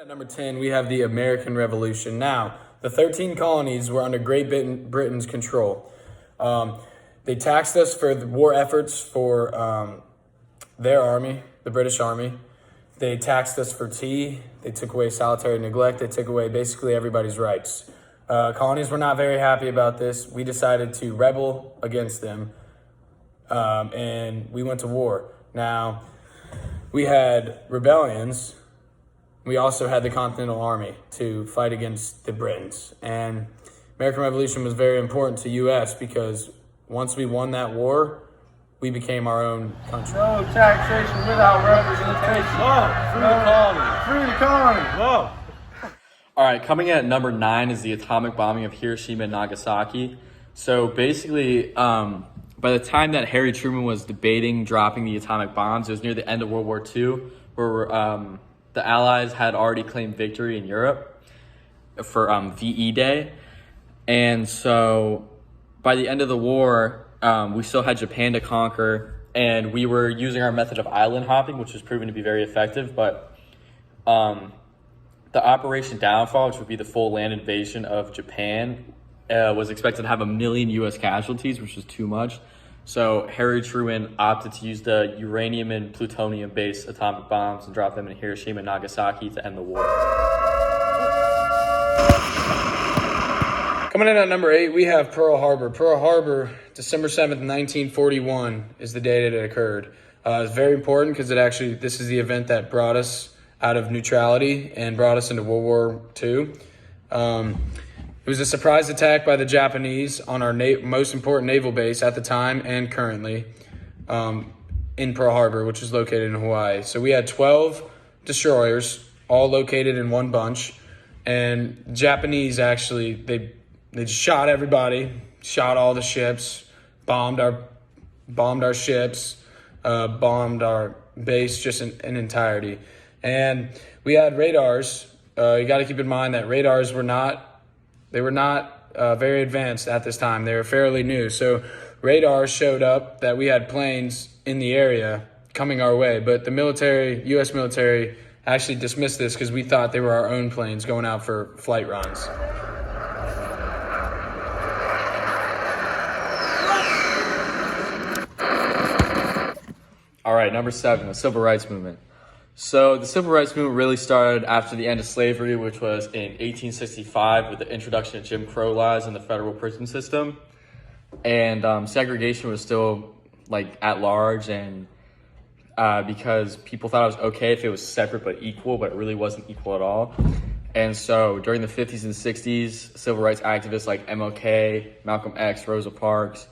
At number 10, we have the American Revolution. Now, the 13 colonies were under Great Britain's control. They taxed us for the war efforts for their army, the British Army. They taxed us for tea. They took away solitary neglect. They took away basically everybody's rights. Colonies were not very happy about this. We decided to rebel against them, and we went to war. Now, we had rebellions. We also had the Continental Army to fight against the Britons. And American Revolution was very important to U.S. because once we won that war, we became our own country. No taxation without representation. Whoa, Free the colony. Whoa. All right, coming in at number 9 is the atomic bombing of Hiroshima and Nagasaki. So basically, by the time that Harry Truman was debating dropping the atomic bombs, it was near the end of World War II, where the Allies had already claimed victory in Europe for VE Day. And so by the end of the war, we still had Japan to conquer, and we were using our method of island hopping, which was proven to be very effective. But the Operation Downfall, which would be the full land invasion of Japan, was expected to have 1 million U.S. casualties, which was too much. So Harry Truman opted to use the uranium and plutonium-based atomic bombs and drop them in Hiroshima and Nagasaki to end the war. Coming in at number 8, we have Pearl Harbor. Pearl Harbor, December 7th, 1941 is the day that it occurred. It's very important because this is the event that brought us out of neutrality and brought us into World War II. It was a surprise attack by the Japanese on our most important naval base at the time and currently in Pearl Harbor, which is located in Hawaii. So we had 12 destroyers, all located in one bunch. And Japanese actually, they just shot everybody, shot all the ships, bombed our ships, bombed our base just in entirety. And we had radars. You got to keep in mind that radars were not very advanced at this time. They were fairly new. So radar showed up that we had planes in the area coming our way. But the U.S. military, actually dismissed this because we thought they were our own planes going out for flight runs. All right, number 7, the Civil Rights Movement. So the Civil Rights Movement really started after the end of slavery, which was in 1865 with the introduction of Jim Crow laws in the federal prison system. And segregation was still at large, and because people thought it was okay if it was separate but equal, but it really wasn't equal at all. And so during the 50s and 60s, civil rights activists like MLK, Malcolm X, Rosa Parks,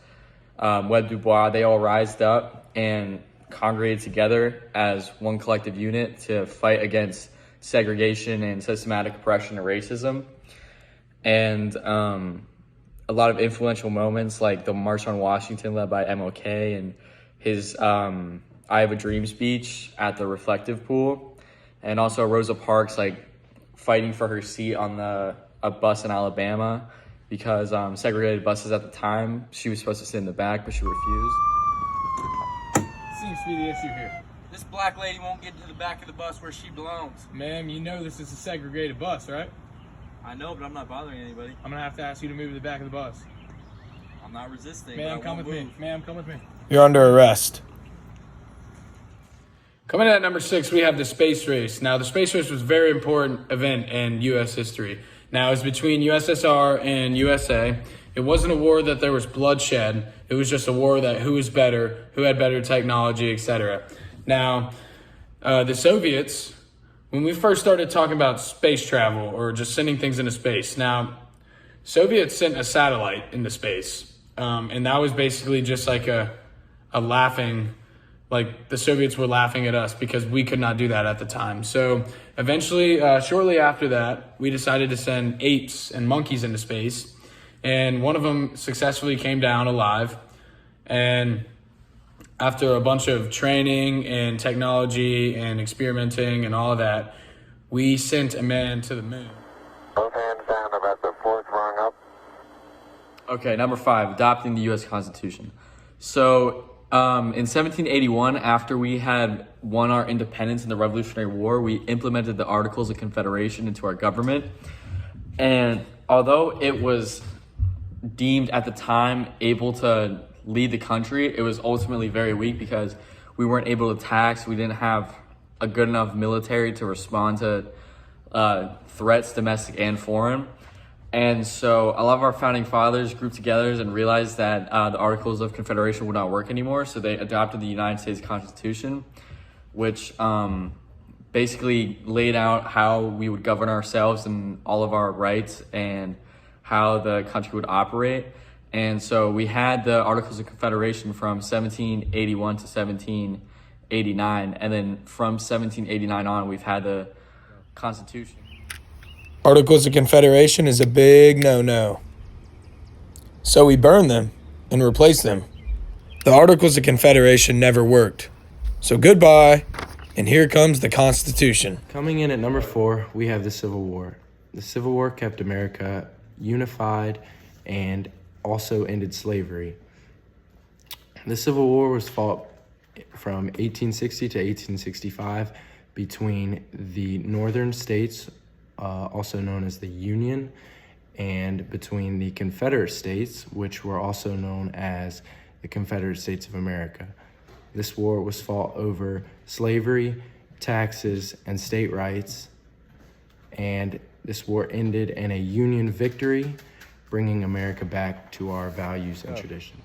Webb Du Bois, they all rised up and congregated together as one collective unit to fight against segregation and systematic oppression and racism. And a lot of influential moments like the March on Washington led by MLK and his I Have a Dream speech at the reflective pool, and also Rosa Parks fighting for her seat on a bus in Alabama because segregated buses at the time, she was supposed to sit in the back, but she refused. Seems to be the issue here. This black lady won't get to the back of the bus where she belongs. Ma'am, you know this is a segregated bus, right? I know, but I'm not bothering anybody. I'm gonna have to ask you to move to the back of the bus. I'm not resisting. Ma'am, come with me. Ma'am, come with me. You're under arrest. Coming in at number 6, we have the space race. Now, the space race was a very important event in U.S. history. Now, it was between USSR and USA. It wasn't a war that there was bloodshed. It was just a war that who was better, who had better technology, etc. Now, the Soviets, when we first started talking about space travel or just sending things into space, now, Soviets sent a satellite into space. And that was basically just like a laughing, the Soviets were laughing at us because we could not do that at the time. So eventually, shortly after that, we decided to send apes and monkeys into space. And one of them successfully came down alive. And after a bunch of training and technology and experimenting and all of that, we sent a man to the moon. Both hands down about the 4th rung up. Okay, number 5, adopting the U.S. Constitution. So In 1781, after we had won our independence in the Revolutionary War, we implemented the Articles of Confederation into our government. And although it was deemed at the time able to lead the country, it was ultimately very weak because we weren't able to tax. We didn't have a good enough military to respond to threats, domestic and foreign. And so a lot of our founding fathers grouped together and realized that the Articles of Confederation would not work anymore. So they adopted the United States Constitution, which basically laid out how we would govern ourselves and all of our rights and how the country would operate. And so we had the Articles of Confederation from 1781 to 1789. And then from 1789 on, we've had the Constitution. Articles of Confederation is a big no-no. So we burned them and replaced them. The Articles of Confederation never worked. So goodbye, and here comes the Constitution. Coming in at number 4, we have the Civil War. The Civil War kept America unified and also ended slavery. The Civil War was fought from 1860 to 1865 between the northern states, also known as the Union, and between the Confederate States, which were also known as the Confederate States of America. This war was fought over slavery, taxes, and state rights, and this war ended in a Union victory, bringing America back to our values and traditions.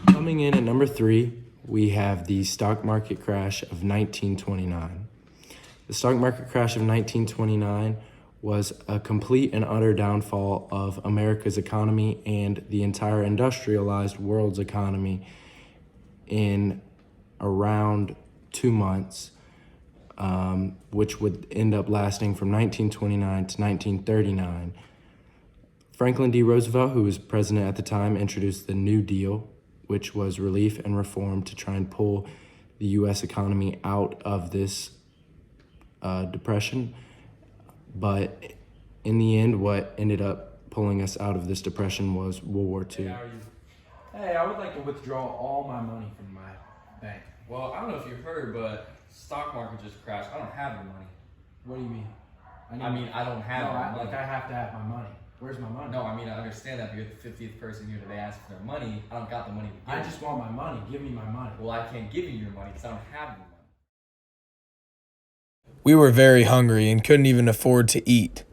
Coming in at number 3, we have the stock market crash of 1929. The stock market crash of 1929 was a complete and utter downfall of America's economy and the entire industrialized world's economy in around 2 months, which would end up lasting from 1929 to 1939. Franklin D. Roosevelt, who was president at the time, introduced the New Deal, which was relief and reform to try and pull the U.S. economy out of this depression. But in the end, what ended up pulling us out of this depression was World War II. Hey, I would like to withdraw all my money from my bank. Well, I don't know if you heard, but stock market just crashed. I don't have the money. What do you mean? I don't have the money. I have to have my money. Where's my money? No, I understand that, but you're the 50th person here today asking for their money. I don't got the money to give I you. just want my money. Give me my money. Well, I can't give you your money because I don't have your money. We were very hungry and couldn't even afford to eat,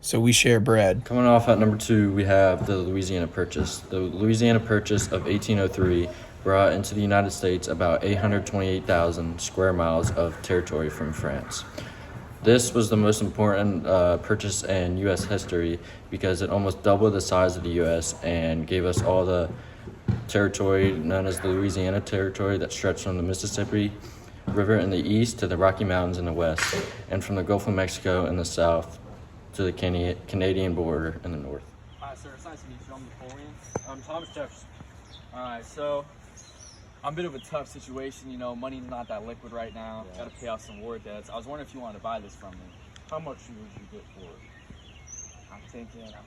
so we share bread. Coming off at number 2, we have the Louisiana Purchase. The Louisiana Purchase of 1803 brought into the United States about 828,000 square miles of territory from France. This was the most important purchase in U.S. history because it almost doubled the size of the U.S. and gave us all the territory known as the Louisiana Territory that stretched from the Mississippi River in the east to the Rocky Mountains in the west, and from the Gulf of Mexico in the south to the Canadian border in the north. Hi, sir. It's nice to meet you. I'm Napoleon. I'm Thomas Jefferson. All right, so I'm in a bit of a tough situation. You know, money's not that liquid right now. Got to pay off some war debts. I was wondering if you wanted to buy this from me. How much would you get for it? I'm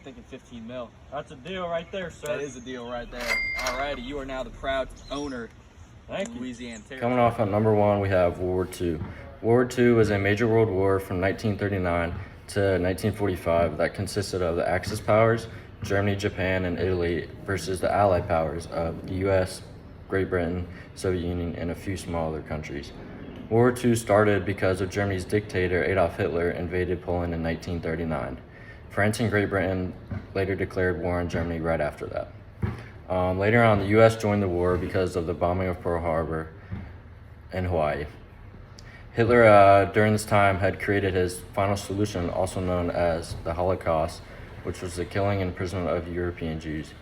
thinking 15 mil. That's a deal right there, sir. That is a deal right there. All righty, you are now the proud owner Thank of you. Louisiana Territory. Coming off at number 1, we have World War II. World War II was a major world war from 1939 to 1945 that consisted of the Axis powers, Germany, Japan, and Italy, versus the Allied powers of the U.S., Great Britain, Soviet Union, and a few small other countries. World War II started because of Germany's dictator Adolf Hitler invaded Poland in 1939. France and Great Britain later declared war on Germany right after that. Later on, the U.S. joined the war because of the bombing of Pearl Harbor in Hawaii. Hitler, during this time, had created his final solution, also known as the Holocaust, which was the killing and imprisonment of European Jews.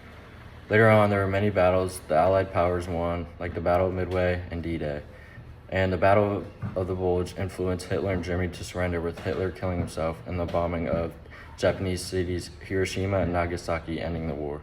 Later on, there were many battles the Allied powers won, like the Battle of Midway and D-Day. And the Battle of the Bulge influenced Hitler and Germany to surrender, with Hitler killing himself in the bombing of Japanese cities Hiroshima and Nagasaki, ending the war.